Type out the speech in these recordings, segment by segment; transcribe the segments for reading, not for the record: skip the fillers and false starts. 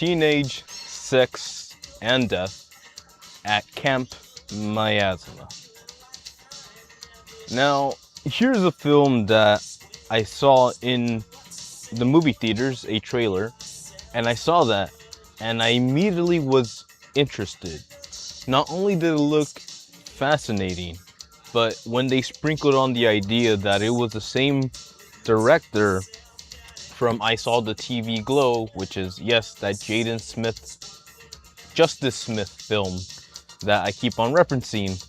Teenage Sex and Death at Camp Miasma. Now, here's a film that I saw in the movie theaters, a trailer, and I saw that, and I immediately was interested. Not only did it look fascinating, but when they sprinkled on the idea that it was the same director from I Saw the TV Glow, which is, yes, that Jaden Smith, Justice Smith film that I keep on referencing,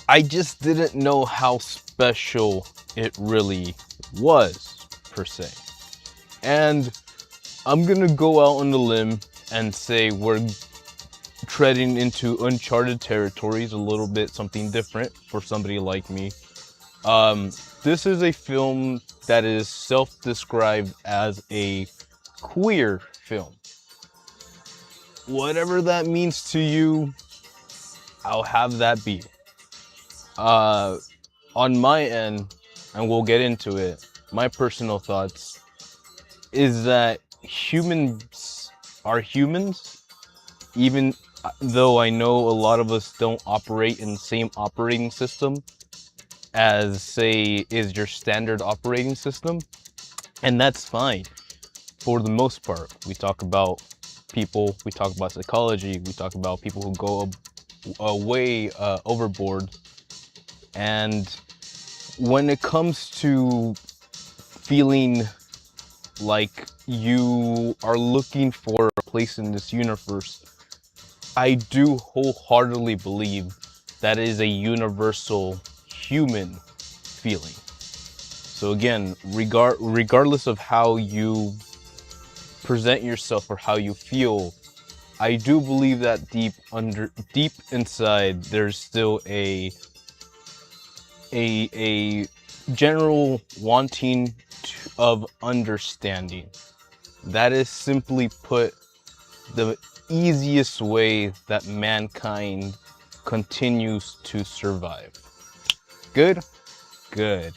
I just didn't know how special it really was, per se. And I'm gonna go out on the limb and say we're treading into uncharted territories a little bit, something different for somebody like me. This is a film that is self-described as a queer film. Whatever that means to you, I'll have that be. On my end, and we'll get into it, my personal thoughts is that humans are humans, even though I know a lot of us don't operate in the same operating system as, say, is your standard operating system, and that's fine for the most part. We talk about people, we talk about psychology, we talk about people who go way overboard, and when it comes to feeling like you are looking for a place in this universe, I do wholeheartedly believe that is a universal human feeling. So again, regardless of how you present yourself or how you feel, I do believe that deep inside there's still a general wanting of understanding. That is, simply put, the easiest way that mankind continues to survive. Good? Good.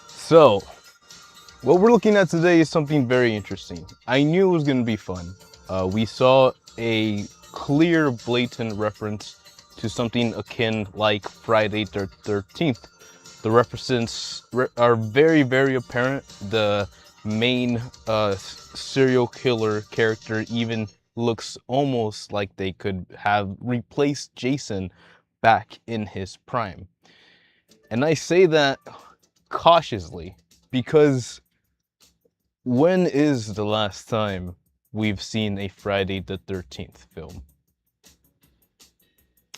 So, what we're looking at today is something very interesting. I knew it was going to be fun. We saw a clear, blatant reference to something akin like Friday the 13th. The references are very, very apparent. The main serial killer character even looks almost like they could have replaced Jason back in his prime. And I say that cautiously because when is the last time we've seen a Friday the 13th film?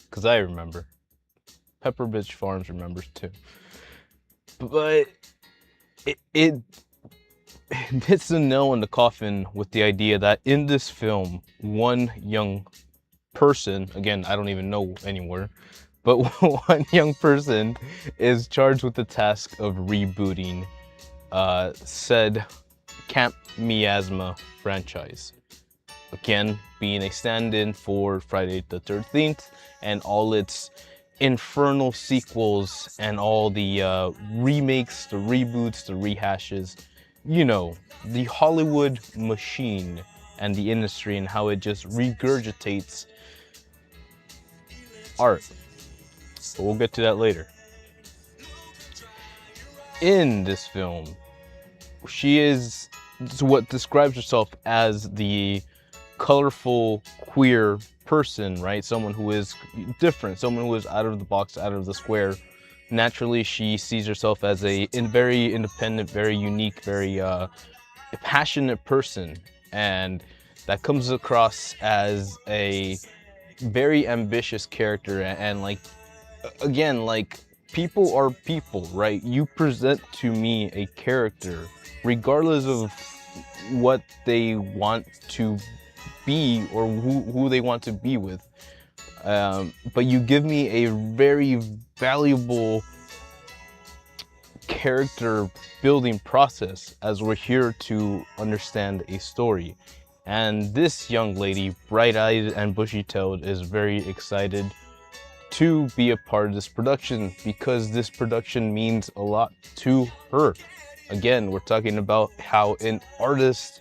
Because I remember. Pepper Bitch Farms remembers too. But it hits the nail in the coffin with the idea that in this film, one young person, again, I don't even know anywhere, but one young person is charged with the task of rebooting said Camp Miasma franchise. Again, being a stand-in for Friday the 13th and all its infernal sequels and all the remakes, the reboots, the rehashes. You know, the Hollywood machine and the industry and how it just regurgitates art. But we'll get to that later. In this film, she is what describes herself as the colorful queer person, right? Someone who is different, someone who is out of the box, out of the square. Naturally, she sees herself as a very independent, very unique, very passionate person, and that comes across as a very ambitious character. And like, again, like, people are people, right? You present to me a character regardless of what they want to be or who they want to be with, but you give me a very valuable character building process as we're here to understand a story. And this young lady, bright-eyed and bushy-tailed, is very excited to be a part of this production because this production means a lot to her. Again, we're talking about how an artist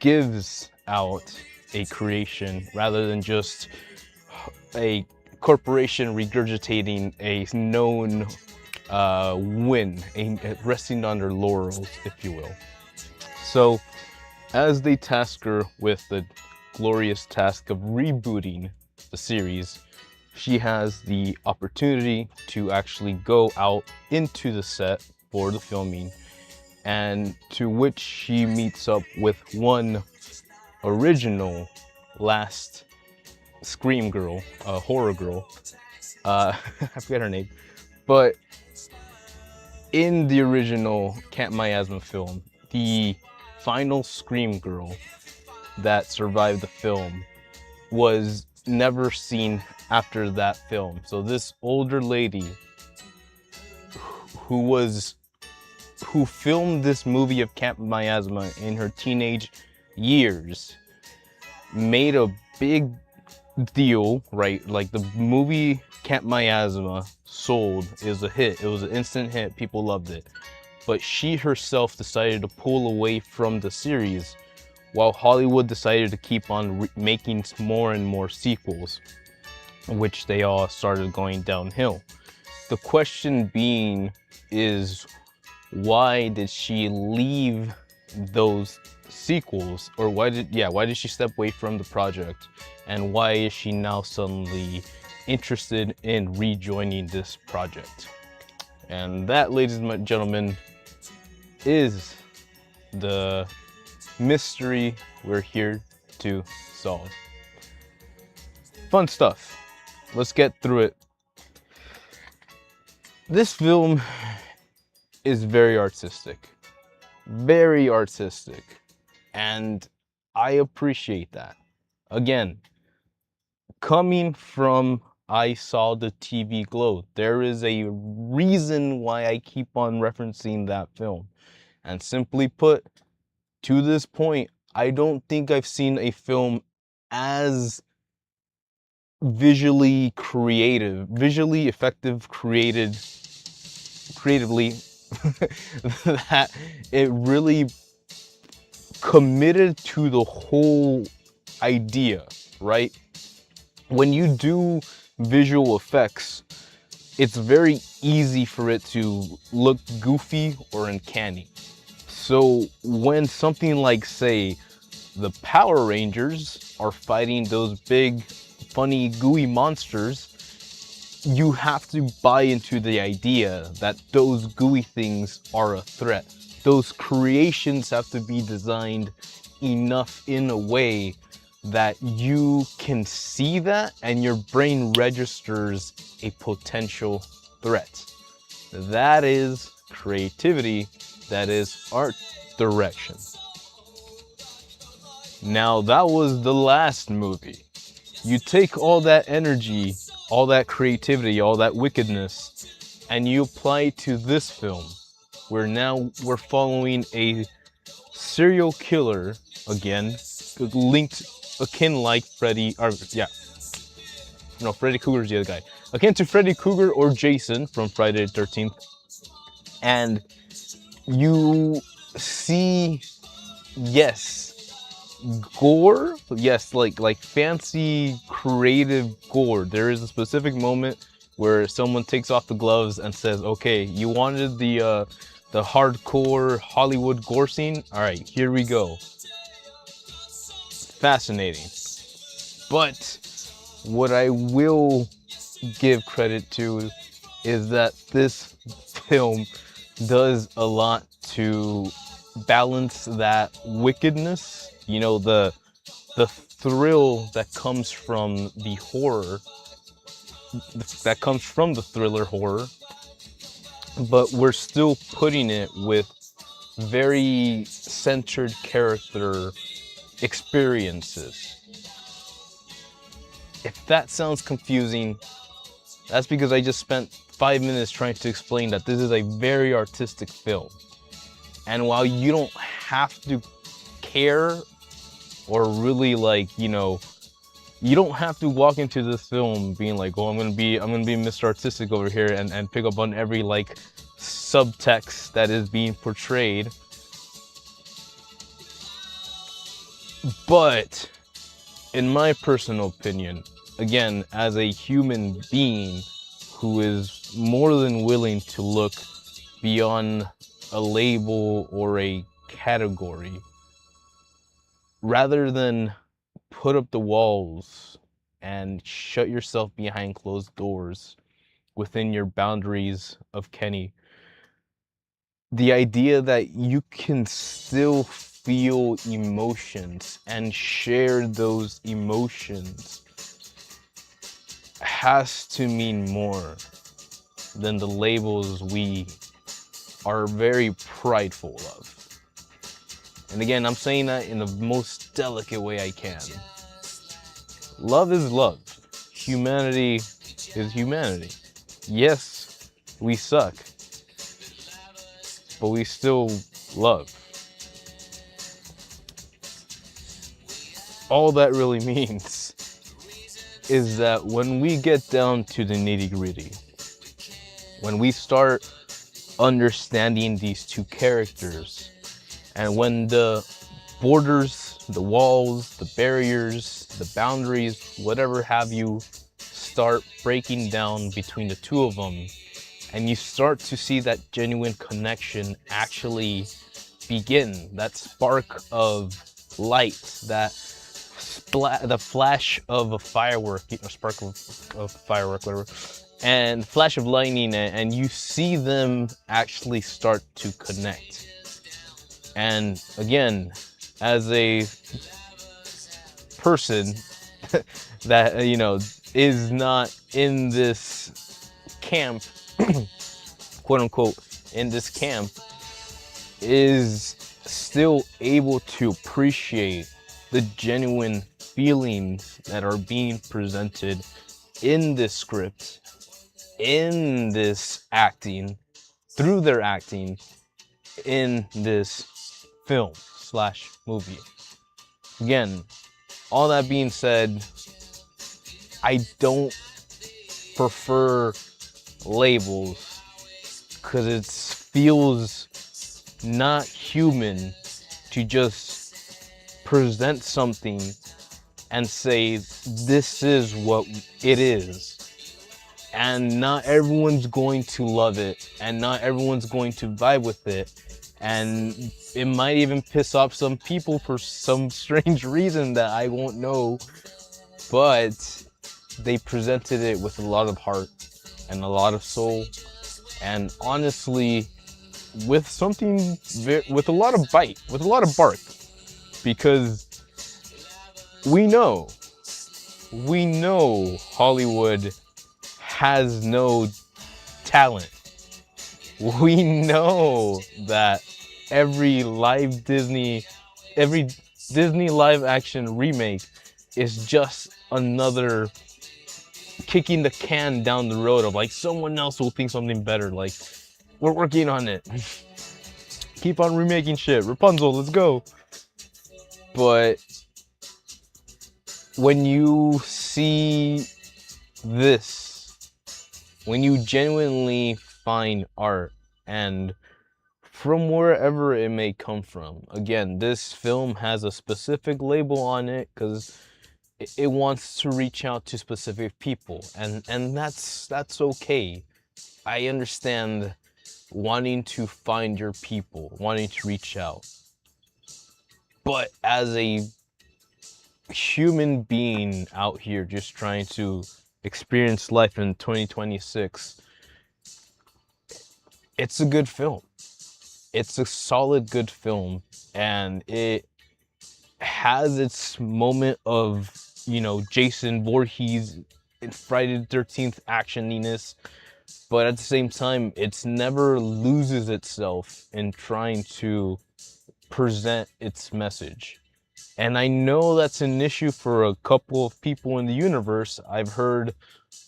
gives out a creation rather than just a corporation regurgitating a known win, resting on their laurels, if you will. So, as they task her with the glorious task of rebooting the series, she has the opportunity to actually go out into the set for the filming, and to which she meets up with one original last Scream girl, horror girl. I forget her name, but in the original Camp Miasma film, the final Scream girl that survived the film was never seen after that film. So this older lady who filmed this movie of Camp Miasma in her teenage years made a big deal, right? Like, the movie Camp Miasma sold, is a hit. It was an instant hit. People loved it. But she herself decided to pull away from the series, while Hollywood decided to keep on making more and more sequels, which they all started going downhill. The question being is, why did she leave those sequels? Or why did she step away from the project? And why is she now suddenly interested in rejoining this project? And that, ladies and gentlemen, is the mystery we're here to solve. Fun stuff. Let's get through it. This film is very artistic. Very artistic. And I appreciate that. Again, coming from I Saw the TV Glow, there is a reason why I keep on referencing that film. And simply put, to this point, I don't think I've seen a film as visually effective, creatively, that it really committed to the whole idea, right? When you do visual effects, it's very easy for it to look goofy or uncanny. So when something like, say, the Power Rangers are fighting those big, funny, gooey monsters, you have to buy into the idea that those gooey things are a threat. Those creations have to be designed enough in a way that you can see that and your brain registers a potential threat. That is creativity. That is art direction. Now, that was the last movie. You take all that energy, all that creativity, all that wickedness, and you apply it to this film, where now we're following a serial killer, again, linked, akin like Freddy, Freddy Krueger's the other guy. Akin to Freddy Krueger or Jason from Friday the 13th. And you see, yes, gore, yes, like fancy, creative gore. There is a specific moment where someone takes off the gloves and says, okay, you wanted the hardcore Hollywood gore scene? All right, here we go. Fascinating. But what I will give credit to is that this film does a lot to balance that wickedness, you know, the thrill that comes from the horror, that comes from the thriller horror, but we're still putting it with very centered character experiences. If that sounds confusing, that's because I just spent 5 minutes trying to explain that this is a very artistic film. And while you don't have to care or really, like, you know, you don't have to walk into this film being like, oh, I'm gonna be Mr. Artistic over here and pick up on every like subtext that is being portrayed. But in my personal opinion, again, as a human being who is more than willing to look beyond a label or a category, rather than put up the walls and shut yourself behind closed doors within your boundaries of Kenny, the idea that you can still feel emotions and share those emotions has to mean more than the labels we are very prideful of. And again, I'm saying that in the most delicate way I can. Love is love. Humanity is humanity. Yes, we suck, but we still love. All that really means is that when we get down to the nitty-gritty, when we start understanding these two characters, and when the borders, the walls, the barriers, the boundaries, whatever have you, start breaking down between the two of them, and you start to see that genuine connection actually begin, that spark of light, that the flash of a firework, a spark of firework, whatever, and flash of lightning, and you see them actually start to connect. And again, as a person that, is not in this camp, quote unquote, in this camp, is still able to appreciate the genuine feelings that are being presented in this script, in this acting, through their acting, in this film/movie. Again, all that being said, I don't prefer labels because it feels not human to just present something and say this is what it is, and not everyone's going to love it, and not everyone's going to vibe with it, and it might even piss off some people for some strange reason that I won't know, but they presented it with a lot of heart and a lot of soul, and honestly with something, with a lot of bite, with a lot of bark, because we know Hollywood has no talent. We know that every Disney live action remake is just another kicking the can down the road of like someone else will think something better, like we're working on it. Keep on remaking shit. Rapunzel, let's go. But when you see this, when you genuinely find art, and from wherever it may come from, again, this film has a specific label on it because it wants to reach out to specific people, and that's okay. I understand wanting to find your people, wanting to reach out. But as a human being out here just trying to experience life in 2026, it's a good film. It's a solid good film, and it has its moment of, Jason Voorhees in Friday the 13th actioniness, but at the same time, it's never loses itself in trying to present its message. And I know that's an issue for a couple of people in the universe. I've heard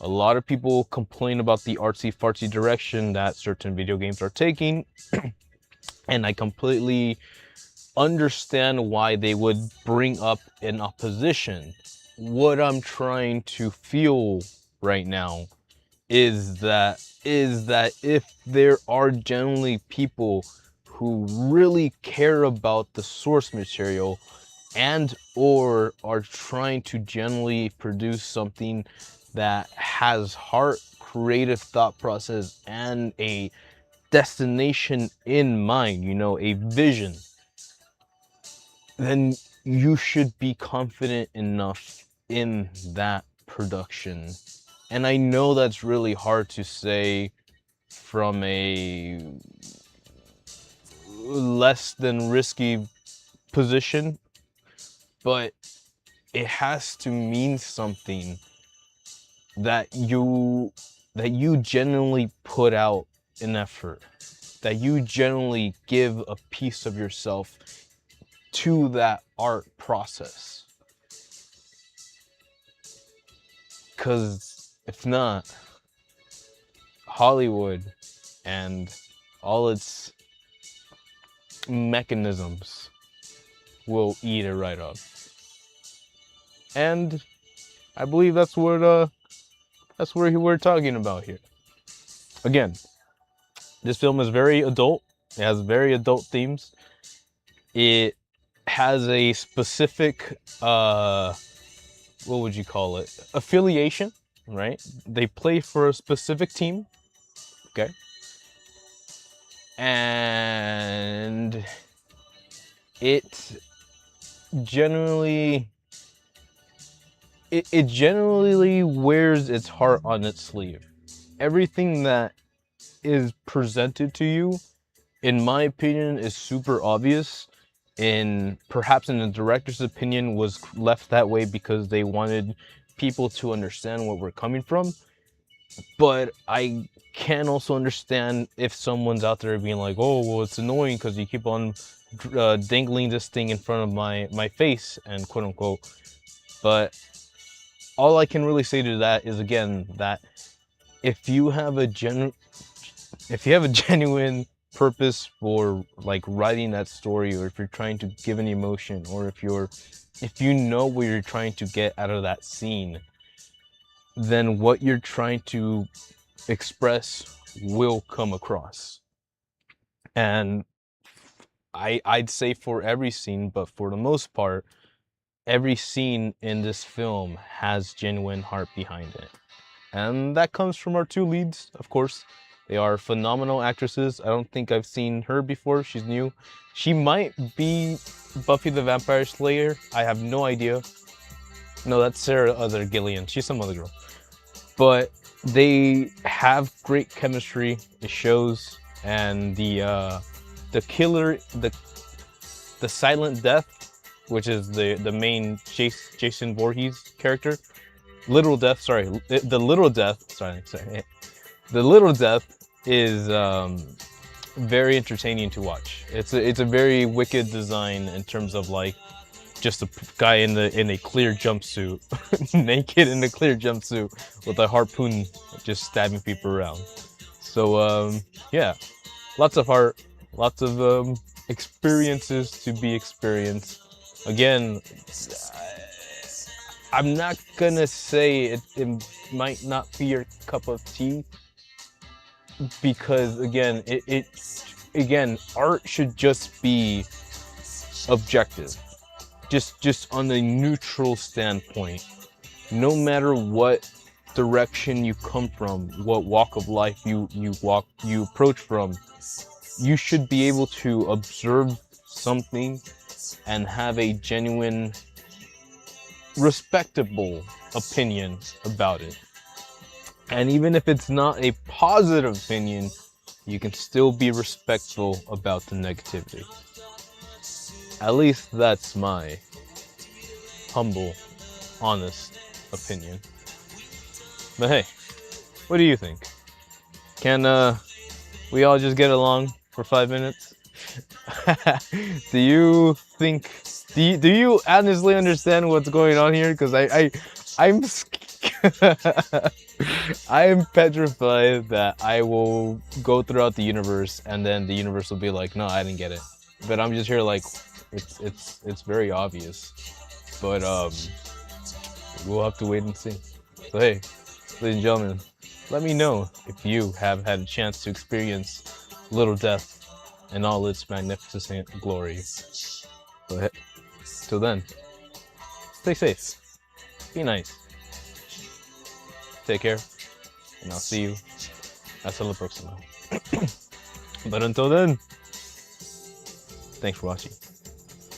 a lot of people complain about the artsy-fartsy direction that certain video games are taking, and I completely understand why they would bring up an opposition. What I'm trying to feel right now is that if there are generally people who really care about the source material and or are trying to generally produce something that has heart, creative thought process, and a destination in mind, you know, a vision, then you should be confident enough in that production. And I know that's really hard to say from a less than risky position, but it has to mean something that you genuinely put out an effort, that you genuinely give a piece of yourself to that art process. Because if not, Hollywood and all its mechanisms will eat it right up. And I believe that's what we're talking about here. Again, this film is very adult. It has very adult themes. It has a specific what would you call it? Affiliation, right? They play for a specific team. Okay. And it generally wears its heart on its sleeve. Everything that is presented to you, in my opinion, is super obvious. Perhaps in the director's opinion, was left that way because they wanted people to understand where we're coming from. But I can also understand if someone's out there being like, oh, well, it's annoying because you keep on dangling this thing in front of my face, and quote unquote. But all I can really say to that is, again, that if you have a genuine purpose for like writing that story, or if you're trying to give an emotion, or if you know what you're trying to get out of that scene, then what you're trying to express will come across. And I'd say for every scene, but for the most part, every scene in this film has genuine heart behind it. And that comes from our two leads, of course. They are phenomenal actresses. I don't think I've seen her before. She's new. She might be Buffy the Vampire Slayer. I have no idea. No, that's Sarah other Gillian. She's some other girl. But they have great chemistry. It shows. And the killer, the silent death, which is the main Jason Voorhees character. Literal death, sorry. The little death, sorry. The little death is very entertaining to watch. It's a very wicked design in terms of like just a guy in a clear jumpsuit, naked in a clear jumpsuit with a harpoon, just stabbing people around. So yeah, lots of heart, lots of experiences to be experienced. Again, I'm not gonna say it might not be your cup of tea, because again, again, art should just be objective, just on a neutral standpoint. No matter what direction you come from, what walk of life you approach from, you should be able to observe something and have a genuine, respectable opinion about it. And even if it's not a positive opinion, you can still be respectful about the negativity. At least that's my humble, honest opinion. But hey, what do you think? Can we all just get along for 5 minutes? Do you think? Do you honestly understand what's going on here? Because I'm I am petrified that I will go throughout the universe and then the universe will be like, no, I didn't get it. But I'm just here like, it's very obvious. But we'll have to wait and see. So hey, ladies and gentlemen, let me know if you have had a chance to experience Little Death in all its magnificent glory. Go ahead. Till then, stay safe, be nice, take care, and I'll see you hasta la próxima. But until then, thanks for watching.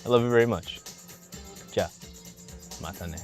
I love you very much. Ciao. Matane.